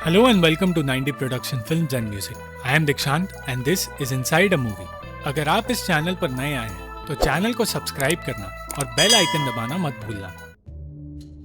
Hello and welcome to 90 Production Films and Music. I am Dikshant and this is Inside a Movie. अगर आप इस channel पर नए आए हैं तो चैनल को सब्सक्राइब करना और बेल आइकन दबाना मत भूलना।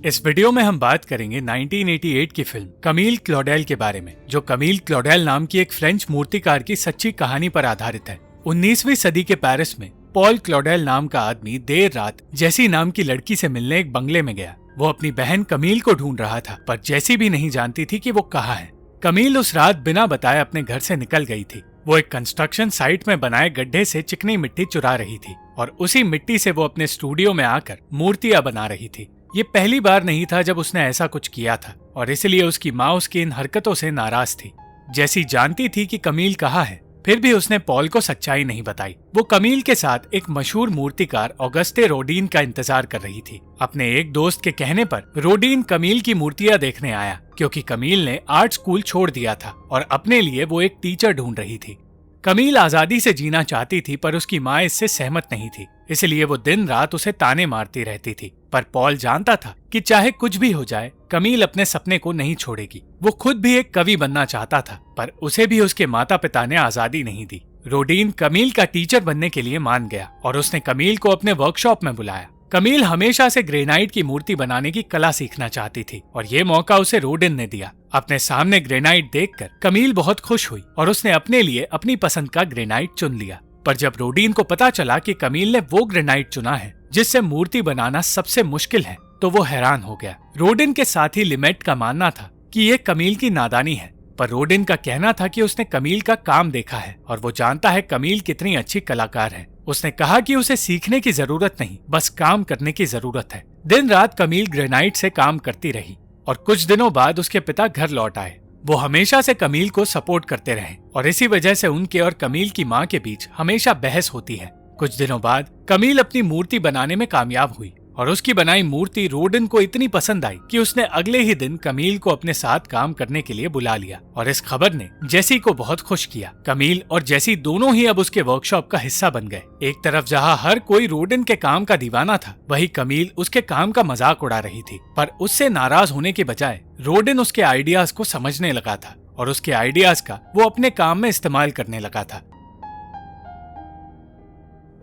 इस वीडियो में हम बात करेंगे 1988 की फिल्म कमील क्लॉडेल के बारे में, जो कमील क्लॉडेल नाम की एक फ्रेंच मूर्तिकार की सच्ची कहानी पर आधारित है। 19वीं सदी के पेरिस में पॉल क्लॉडेल नाम का आदमी देर रात जेसी नाम की लड़की से मिलने एक बंगले में गया। वो अपनी बहन कमील को ढूंढ रहा था, पर जेसी भी नहीं जानती थी कि वो कहाँ है। कमील उस रात बिना बताए अपने घर से निकल गई थी। वो एक कंस्ट्रक्शन साइट में बनाए गड्ढे से चिकनी मिट्टी चुरा रही थी और उसी मिट्टी से वो अपने स्टूडियो में आकर मूर्तियां बना रही थी। ये पहली बार नहीं था जब उसने ऐसा कुछ किया था और इसलिए उसकी माँ उसकी इन हरकतों से नाराज थी। जेसी जानती थी कि कमील कहाँ है, फिर भी उसने पॉल को सच्चाई नहीं बताई। वो कमील के साथ एक मशहूर मूर्तिकार ऑगस्टे रोडीन का इंतजार कर रही थी। अपने एक दोस्त के कहने पर रोडीन कमील की मूर्तियां देखने आया, क्योंकि कमील ने आर्ट स्कूल छोड़ दिया था और अपने लिए वो एक टीचर ढूंढ रही थी। कमील आजादी से जीना चाहती थी, पर उसकी माँ इससे सहमत नहीं थी, इसलिए वो दिन रात उसे ताने मारती रहती थी। पर पॉल जानता था कि चाहे कुछ भी हो जाए, कमील अपने सपने को नहीं छोड़ेगी। वो खुद भी एक कवि बनना चाहता था, पर उसे भी उसके माता पिता ने आजादी नहीं दी। रोडीन कमील का टीचर बनने के लिए मान गया और उसने कमील को अपने वर्कशॉप में बुलाया। कमील हमेशा से ग्रेनाइट की मूर्ति बनाने की कला सीखना चाहती थी और ये मौका उसे रोडिन ने दिया। अपने सामने ग्रेनाइट देखकर कमील बहुत खुश हुई और उसने अपने लिए अपनी पसंद का ग्रेनाइट चुन लिया। पर जब रोडीन को पता चला कि कमील ने वो ग्रेनाइट चुना है जिससे मूर्ति बनाना सबसे मुश्किल है, तो वो हैरान हो गया। रोडिन के साथी लिमेट का मानना था कि ये कमील की नादानी है, पर रोडिन का कहना था कि उसने कमील का काम देखा है और वो जानता है कमील कितनी अच्छी कलाकार है। उसने कहा कि उसे सीखने की जरूरत नहीं, बस काम करने की जरूरत है। दिन रात कमील ग्रेनाइट से काम करती रही और कुछ दिनों बाद उसके पिता घर लौट आए। वो हमेशा से कमील को सपोर्ट करते रहे और इसी वजह से उनके और कमील की माँ के बीच हमेशा बहस होती है। कुछ दिनों बाद कमील अपनी मूर्ति बनाने में कामयाब हुई और उसकी बनाई मूर्ति रोडिन को इतनी पसंद आई कि उसने अगले ही दिन कमील को अपने साथ काम करने के लिए बुला लिया और इस खबर ने जेसी को बहुत खुश किया। कमील और जेसी दोनों ही अब उसके वर्कशॉप का हिस्सा बन गए। एक तरफ जहाँ हर कोई रोडिन के काम का दीवाना था, वहीं कमील उसके काम का मजाक उड़ा रही थी। पर उससे नाराज होने के बजाय रोडिन उसके आइडियाज को समझने लगा था और उसके आइडियाज का वो अपने काम में इस्तेमाल करने लगा था।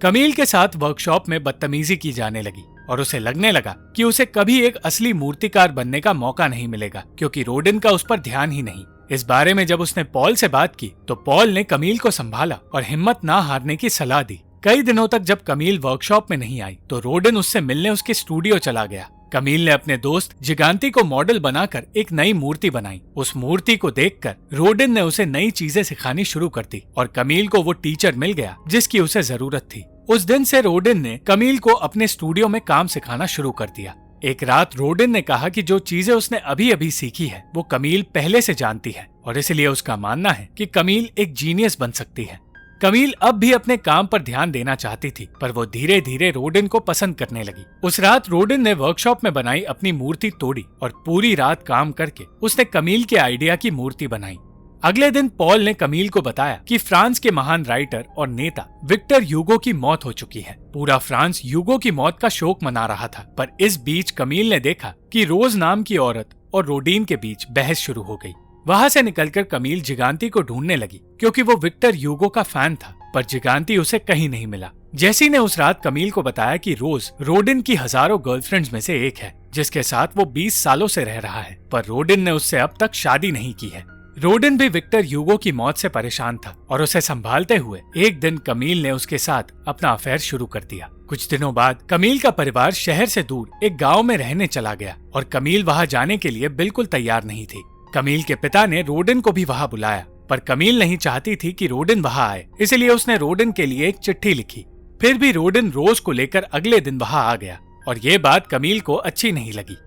कमील के साथ वर्कशॉप में बदतमीजी की जाने लगी और उसे लगने लगा कि उसे कभी एक असली मूर्तिकार बनने का मौका नहीं मिलेगा, क्योंकि रोडिन का उस पर ध्यान ही नहीं। इस बारे में जब उसने पॉल से बात की तो पॉल ने कमील को संभाला और हिम्मत ना हारने की सलाह दी। कई दिनों तक जब कमील वर्कशॉप में नहीं आई तो रोडिन उससे मिलने उसके स्टूडियो चला गया। कमील ने अपने दोस्त जिगांती को मॉडल बनाकर एक नई मूर्ति बनाई। उस मूर्ति को देखकर रोडिन ने उसे नई चीजें सिखानी शुरू कर दी और कमील को वो टीचर मिल गया जिसकी उसे जरूरत थी। उस दिन से रोडिन ने कमील को अपने स्टूडियो में काम सिखाना शुरू कर दिया। एक रात रोडिन ने कहा कि जो चीजें उसने अभी अभी सीखी है वो कमील पहले से जानती है और इसलिए उसका मानना है कि कमील एक जीनियस बन सकती है। कमील अब भी अपने काम पर ध्यान देना चाहती थी, पर वो धीरे धीरे रोडिन को पसंद करने लगी। उस रात रोडिन ने वर्कशॉप में बनाई अपनी मूर्ति तोड़ी और पूरी रात काम करके उसने कमील के आइडिया की मूर्ति बनाई। अगले दिन पॉल ने कमील को बताया कि फ्रांस के महान राइटर और नेता विक्टर ह्यूगो की मौत हो चुकी है। पूरा फ्रांस ह्यूगो की मौत का शोक मना रहा था, पर इस बीच कमील ने देखा कि रोज नाम की औरत और रोडीन के बीच बहस शुरू हो गई। वहां से निकलकर कमील जिगांती को ढूंढने लगी, क्योंकि वो विक्टर ह्यूगो का फैन था, पर जिगांती उसे कहीं नहीं मिला। जेसी ने उस रात कमील को बताया कि रोज रोडिन की हजारों गर्लफ्रेंड्स में से एक है, जिसके साथ वो 20 सालों से रह रहा है, पर रोडिन ने उससे अब तक शादी नहीं की है। रोडिन भी विक्टर ह्यूगो की मौत से परेशान था और उसे संभालते हुए एक दिन कमील ने उसके साथ अपना अफेयर शुरू कर दिया। कुछ दिनों बाद कमील का परिवार शहर से दूर एक गांव में रहने चला गया और कमील वहां जाने के लिए बिल्कुल तैयार नहीं थी। कमील के पिता ने रोडिन को भी वहां बुलाया, पर कमील नहीं चाहती थी कि रोडिन वहां आए, इसलिए उसने रोडिन के लिए एक चिट्ठी लिखी। फिर भी रोडिन रोज को लेकर अगले दिन वहां आ गया और ये बात कमील को अच्छी नहीं लगी।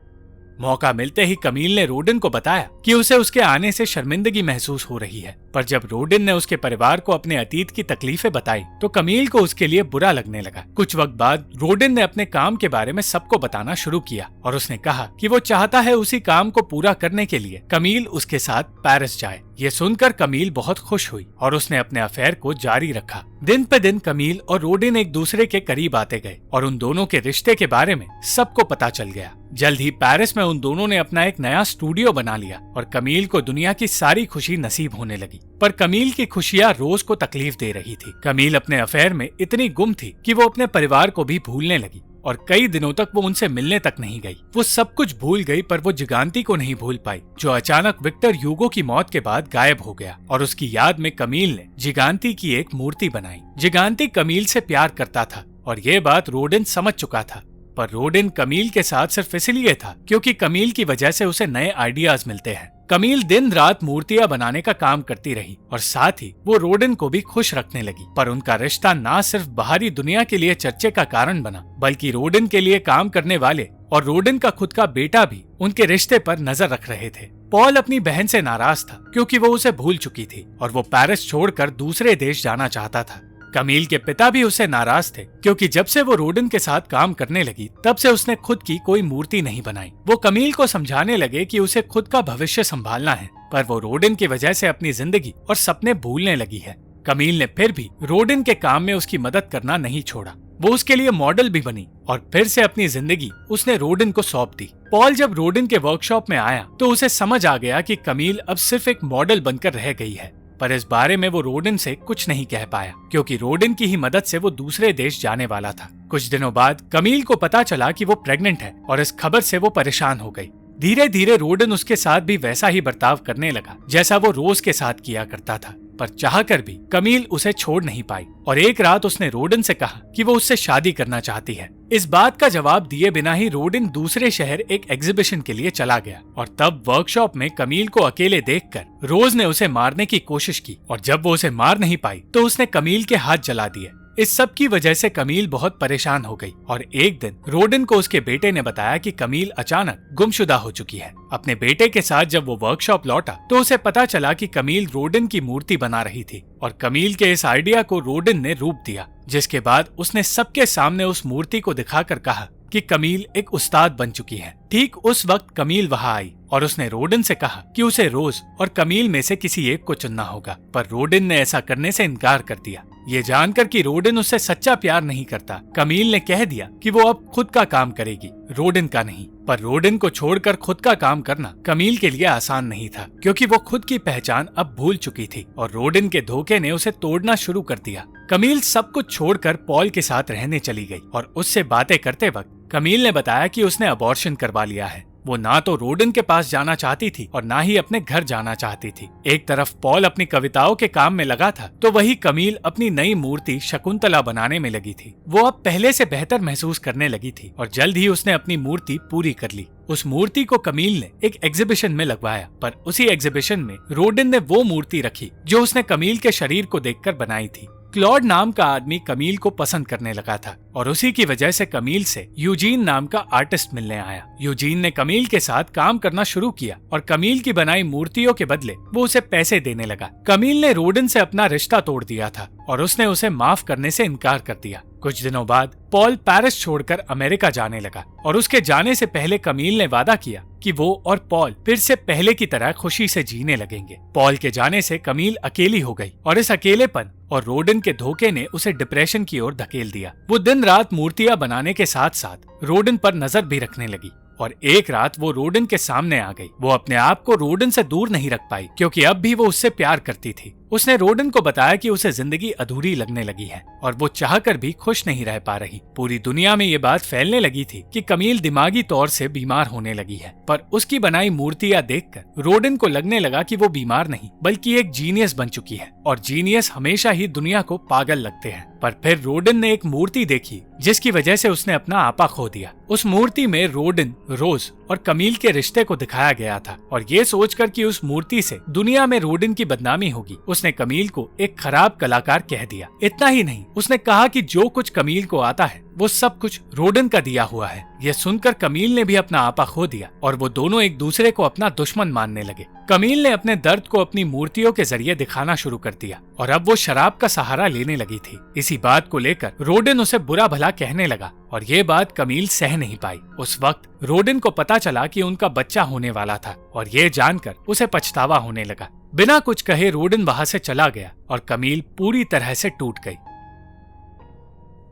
मौका मिलते ही कमील ने रोडिन को बताया कि उसे उसके आने से शर्मिंदगी महसूस हो रही है पर जब रोडिन ने उसके परिवार को अपने अतीत की तकलीफें बताई तो कमील को उसके लिए बुरा लगने लगा। कुछ वक्त बाद रोडिन ने अपने काम के बारे में सबको बताना शुरू किया और उसने कहा कि वो चाहता है उसी काम को पूरा करने के लिए कमील उसके साथ पेरिस जाए। ये सुनकर कमील बहुत खुश हुई और उसने अपने अफेयर को जारी रखा। दिन पे दिन कमील और रोडिन एक दूसरे के करीब आते गए और उन दोनों के रिश्ते के बारे में सबको पता चल गया। जल्द ही पेरिस में उन दोनों ने अपना एक नया स्टूडियो बना लिया और कमील को दुनिया की सारी खुशी नसीब होने लगी। पर कमील की खुशियां रोज को तकलीफ दे रही थी। कमील अपने अफेयर में इतनी गुम थी कि वो अपने परिवार को भी भूलने लगी और कई दिनों तक वो उनसे मिलने तक नहीं गई। वो सब कुछ भूल गई पर वो जिगांती को नहीं भूल पाई, जो अचानक विक्टर ह्यूगो की मौत के बाद गायब हो गया। और उसकी याद में कमील ने जिगांती की एक मूर्ति बनाई। जिगांती कमील से प्यार करता था और ये बात रोडिन समझ चुका था, पर रोडिन कमील के साथ सिर्फ इसलिए था क्योंकि कमील की वजह से उसे नए आइडियाज मिलते हैं। कमील दिन रात मूर्तियां बनाने का काम करती रही और साथ ही वो रोडिन को भी खुश रखने लगी। पर उनका रिश्ता ना सिर्फ बाहरी दुनिया के लिए चर्चे का कारण बना, बल्कि रोडिन के लिए काम करने वाले और रोडिन का खुद का बेटा भी उनके रिश्ते पर नजर रख रहे थे। पॉल अपनी बहन से नाराज था क्योंकि वो उसे भूल चुकी थी और वो पेरिस छोड़कर दूसरे देश जाना चाहता था। कमील के पिता भी उससे नाराज थे क्योंकि जब से वो रोडिन के साथ काम करने लगी तब से उसने खुद की कोई मूर्ति नहीं बनाई। वो कमील को समझाने लगे कि उसे खुद का भविष्य संभालना है, पर वो रोडिन की वजह से अपनी जिंदगी और सपने भूलने लगी है। कमील ने फिर भी रोडिन के काम में उसकी मदद करना नहीं छोड़ा। वो उसके लिए मॉडल भी बनी और फिर से अपनी जिंदगी उसने रोडिन को सौंप दी। पॉल जब रोडिन के वर्कशॉप में आया तो उसे समझ आ गया कि कमील अब सिर्फ एक मॉडल बनकर रह गई है, पर इस बारे में वो रोडिन से कुछ नहीं कह पाया क्योंकि रोडिन की ही मदद से वो दूसरे देश जाने वाला था। कुछ दिनों बाद कमील को पता चला कि वो प्रेग्नेंट है और इस खबर से वो परेशान हो गई। धीरे धीरे रोडिन उसके साथ भी वैसा ही बर्ताव करने लगा जैसा वो रोज के साथ किया करता था, पर चाहकर भी कमील उसे छोड़ नहीं पाई और एक रात उसने रोडिन से कहा कि वो उससे शादी करना चाहती है। इस बात का जवाब दिए बिना ही रोडिन दूसरे शहर एक एग्जीबिशन के लिए चला गया और तब वर्कशॉप में कमील को अकेले देखकर रोज ने उसे मारने की कोशिश की और जब वो उसे मार नहीं पाई तो उसने कमील के हाथ जला दिए। इस सब की वजह से कमील बहुत परेशान हो गई और एक दिन रोडिन को उसके बेटे ने बताया कि कमील अचानक गुमशुदा हो चुकी है। अपने बेटे के साथ जब वो वर्कशॉप लौटा तो उसे पता चला कि कमील रोडिन की मूर्ति बना रही थी और कमील के इस आइडिया को रोडिन ने रूप दिया, जिसके बाद उसने सबके सामने उस मूर्ति को दिखाकर कहा कि कमील एक उस्ताद बन चुकी है। ठीक उस वक्त कमील वहां आई और उसने रोडिन से कहा कि उसे रोज और कमील में से किसी एक को चुनना होगा, पर रोडिन ने ऐसा करने से इनकार कर दिया। ये जानकर कि रोडिन उससे सच्चा प्यार नहीं करता, कमील ने कह दिया कि वो अब खुद का काम करेगी, रोडिन का नहीं। पर रोडिन को छोड़कर खुद का काम करना कमील के लिए आसान नहीं था क्योंकि वो खुद की पहचान अब भूल चुकी थी और रोडिन के धोखे ने उसे तोड़ना शुरू कर दिया। कमील सब कुछ छोड़कर पॉल के साथ रहने चली गई और उससे बातें करते वक्त कमील ने बताया कि उसने अबॉर्शन करवा लिया है। वो ना तो रोडिन के पास जाना चाहती थी और ना ही अपने घर जाना चाहती थी। एक तरफ पॉल अपनी कविताओं के काम में लगा था तो वही कमील अपनी नई मूर्ति शकुंतला बनाने में लगी थी। वो अब पहले से बेहतर महसूस करने लगी थी और जल्द ही उसने अपनी मूर्ति पूरी कर ली। उस मूर्ति को कमील ने एक एग्जीबिशन में लगवाया, पर उसी एग्जीबिशन में रोडिन ने वो मूर्ति रखी जो उसने कमील के शरीर को देखकर बनाई थी। क्लॉड नाम का आदमी कमील को पसंद करने लगा था और उसी की वजह से कमील से यूजीन नाम का आर्टिस्ट मिलने आया। यूजीन ने कमील के साथ काम करना शुरू किया और कमील की बनाई मूर्तियों के बदले वो उसे पैसे देने लगा। कमील ने रोडिन से अपना रिश्ता तोड़ दिया था और उसने उसे माफ करने से इनकार कर दिया। कुछ दिनों बाद पॉल पेरिस छोड़कर अमेरिका जाने लगा और उसके जाने से पहले कमील ने वादा किया कि वो और पॉल फिर से पहले की तरह खुशी से जीने लगेंगे। पॉल के जाने से कमील अकेली हो गई और इस अकेलेपन और रोडिन के धोखे ने उसे डिप्रेशन की ओर धकेल दिया। वो दिन रात मूर्तियां बनाने के साथ साथ रोडिन पर नजर भी रखने लगी और एक रात वो रोडिन के सामने आ गई। वो अपने आप को रोडिन से दूर नहीं रख पाई क्योंकि अब भी वो उससे प्यार करती थी। उसने रोडिन को बताया कि उसे जिंदगी अधूरी लगने लगी है और वो चाहकर भी खुश नहीं रह पा रही। पूरी दुनिया में ये बात फैलने लगी थी कि कमील दिमागी तौर से बीमार होने लगी है, पर उसकी बनाई मूर्तियां देखकर रोडिन को लगने लगा कि वो बीमार नहीं बल्कि एक जीनियस बन चुकी है और जीनियस हमेशा ही दुनिया को पागल लगते हैं। पर फिर रोडिन ने एक मूर्ति देखी जिसकी वजह से उसने अपना आपा खो दिया। उस मूर्ति में रोडिन, रोज और कमील के रिश्ते को दिखाया गया था और ये सोचकर कि उस मूर्ति से दुनिया में रोडिन की बदनामी होगी, उसने कमील को एक खराब कलाकार कह दिया। इतना ही नहीं, उसने कहा कि जो कुछ कमील को आता है वो सब कुछ रोडन का दिया हुआ है। यह सुनकर कमील ने भी अपना आपा खो दिया और वो दोनों एक दूसरे को अपना दुश्मन मानने लगे। कमील ने अपने दर्द को अपनी मूर्तियों के जरिए दिखाना शुरू कर दिया और अब वो शराब का सहारा लेने लगी थी। इसी बात को लेकर रोडन उसे बुरा भला कहने लगा और ये बात कमील सह नहीं पाई। उस वक्त रोडन को पता चला कि उनका बच्चा होने वाला था और ये जानकर उसे पछतावा होने लगा। बिना कुछ कहे रोडन वहां से चला गया और कमील पूरी तरह से टूट गई।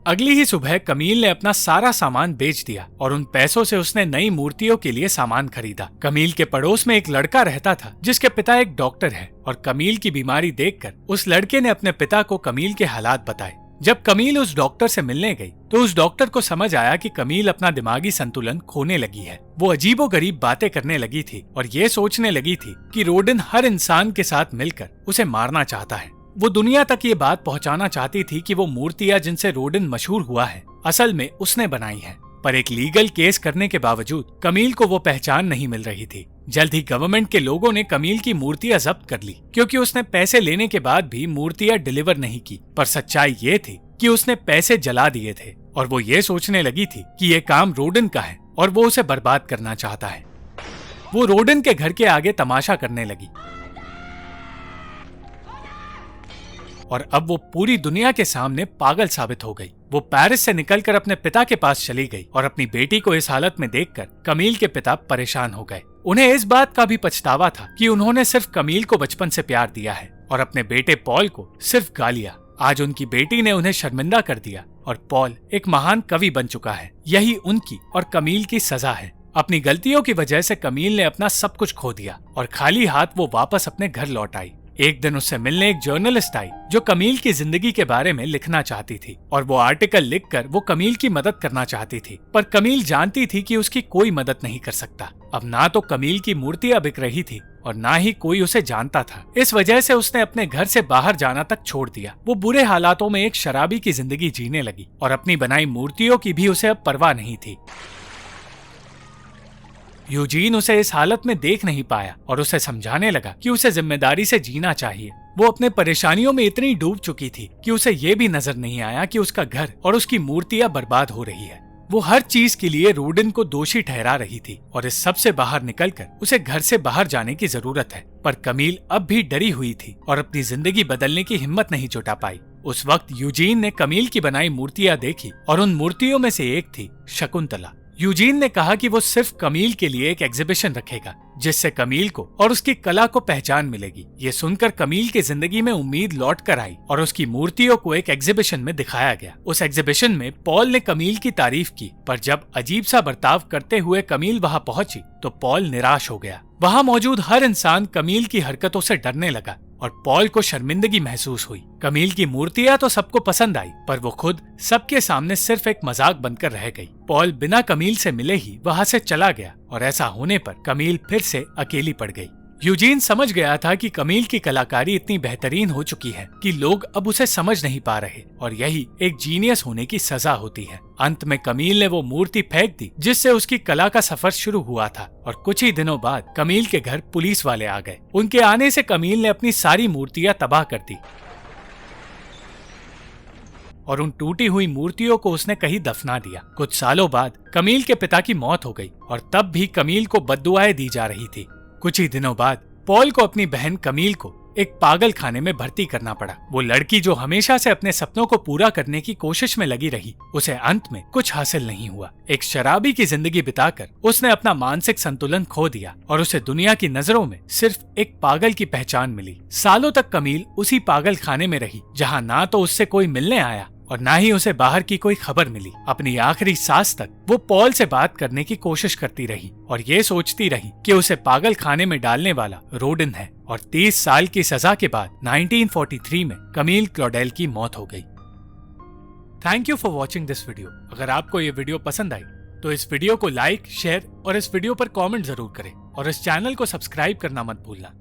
अगली ही सुबह कमील ने अपना सारा सामान बेच दिया और उन पैसों से उसने नई मूर्तियों के लिए सामान खरीदा। कमील के पड़ोस में एक लड़का रहता था जिसके पिता एक डॉक्टर है और कमील की बीमारी देखकर उस लड़के ने अपने पिता को कमील के हालात बताए। जब कमील उस डॉक्टर से मिलने गई तो उस डॉक्टर को समझ आया कि कमील अपना दिमागी संतुलन खोने लगी है। वो अजीबोगरीब बातें करने लगी थी और ये सोचने लगी थी कि रोडन हर इंसान के साथ मिलकर उसे मारना चाहता है। वो दुनिया तक ये बात पहुंचाना चाहती थी कि वो मूर्तियां जिनसे रोडन मशहूर हुआ है असल में उसने बनाई है। पर एक लीगल केस करने के बावजूद कमील को वो पहचान नहीं मिल रही थी। जल्द ही गवर्नमेंट के लोगों ने कमील की मूर्तियां जब्त कर ली क्योंकि उसने पैसे लेने के बाद भी मूर्तियां डिलीवर नहीं की। पर सच्चाई ये थी कि उसने पैसे जला दिए थे और वो ये सोचने लगी थी कि ये काम रोडन का है और वो उसे बर्बाद करना चाहता है। वो रोडन के घर के आगे तमाशा करने लगी और अब वो पूरी दुनिया के सामने पागल साबित हो गई। वो पेरिस से निकलकर अपने पिता के पास चली गई और अपनी बेटी को इस हालत में देखकर कमील के पिता परेशान हो गए। उन्हें इस बात का भी पछतावा था कि उन्होंने सिर्फ कमील को बचपन से प्यार दिया है और अपने बेटे पॉल को सिर्फ गालियां। आज उनकी बेटी ने उन्हें शर्मिंदा कर दिया और पॉल एक महान कवि बन चुका है। यही उनकी और कमील की सजा है। अपनी गलतियों की वजह से कमील ने अपना सब कुछ खो दिया और खाली हाथ वो वापस अपने घर लौट आई। एक दिन उससे मिलने एक जर्नलिस्ट आई जो कमील की जिंदगी के बारे में लिखना चाहती थी और वो आर्टिकल लिखकर वो कमील की मदद करना चाहती थी। पर कमील जानती थी कि उसकी कोई मदद नहीं कर सकता। अब ना तो कमील की मूर्तियां बिक रही थी और ना ही कोई उसे जानता था। इस वजह से उसने अपने घर से बाहर जाना तक छोड़ दिया। वो बुरे हालातों में एक शराबी की जिंदगी जीने लगी और अपनी बनाई मूर्तियों की भी उसे अब परवाह नहीं थी। यूजीन उसे इस हालत में देख नहीं पाया और उसे समझाने लगा कि उसे जिम्मेदारी से जीना चाहिए। वो अपने परेशानियों में इतनी डूब चुकी थी कि उसे ये भी नजर नहीं आया कि उसका घर और उसकी मूर्तियां बर्बाद हो रही है। वो हर चीज के लिए रोडन को दोषी ठहरा रही थी और इस सब से बाहर निकलकर उसे घर से बाहर जाने की जरूरत है। पर कमील अब भी डरी हुई थी और अपनी जिंदगी बदलने की हिम्मत नहीं जुटा पाई। उस वक्त यूजीन ने कमील की बनाई मूर्तियां देखी और उन मूर्तियों में से एक थी शकुंतला। यूजीन ने कहा कि वो सिर्फ कमील के लिए एक एग्जीबिशन रखेगा जिससे कमील को और उसकी कला को पहचान मिलेगी। ये सुनकर कमील की जिंदगी में उम्मीद लौट कर आई और उसकी मूर्तियों को एक एग्जीबिशन में दिखाया गया। उस एग्जीबिशन में पॉल ने कमील की तारीफ की, पर जब अजीब सा बर्ताव करते हुए कमील वहां पहुंची तो पॉल निराश हो गया। वहां मौजूद हर इंसान कमील की हरकतों से डरने लगा और पॉल को शर्मिंदगी महसूस हुई। कमील की मूर्तियां तो सबको पसंद आई पर वो खुद सबके सामने सिर्फ एक मजाक बनकर रह गई। पॉल बिना कमील से मिले ही वहां से चला गया और ऐसा होने पर कमील फिर से अकेली पड़ गई। यूजीन समझ गया था कि कमील की कलाकारी इतनी बेहतरीन हो चुकी है कि लोग अब उसे समझ नहीं पा रहे और यही एक जीनियस होने की सजा होती है। अंत में कमील ने वो मूर्ति फेंक दी जिससे उसकी कला का सफर शुरू हुआ था और कुछ ही दिनों बाद कमील के घर पुलिस वाले आ गए। उनके आने से कमील ने अपनी सारी मूर्तियां तबाह कर दी और उन टूटी हुई मूर्तियों को उसने कहीं दफना दिया। कुछ सालों बाद कमील के पिता की मौत हो गई और तब भी कमील को बद्दुआएं दी जा रही थी। कुछ ही दिनों बाद पॉल को अपनी बहन कमील को एक पागल खाने में भर्ती करना पड़ा। वो लड़की जो हमेशा से अपने सपनों को पूरा करने की कोशिश में लगी रही, उसे अंत में कुछ हासिल नहीं हुआ। एक शराबी की जिंदगी बिताकर उसने अपना मानसिक संतुलन खो दिया और उसे दुनिया की नजरों में सिर्फ एक पागल की पहचान मिली। सालों तक कमील उसी पागल खाने में रही जहाँ ना तो उससे कोई मिलने आया और ना ही उसे बाहर की कोई खबर मिली। अपनी आखिरी सांस तक वो पॉल से बात करने की कोशिश करती रही और ये सोचती रही कि उसे पागल खाने में डालने वाला रोडन है। और 30 साल की सजा के बाद 1943 में कमील क्लॉडेल की मौत हो गई। Thank you for watching this video. अगर आपको ये वीडियो पसंद आई तो इस वीडियो को लाइक, शेयर और इस वीडियो पर कॉमेंट जरूर करें और इस चैनल को सब्सक्राइब करना मत भूलना।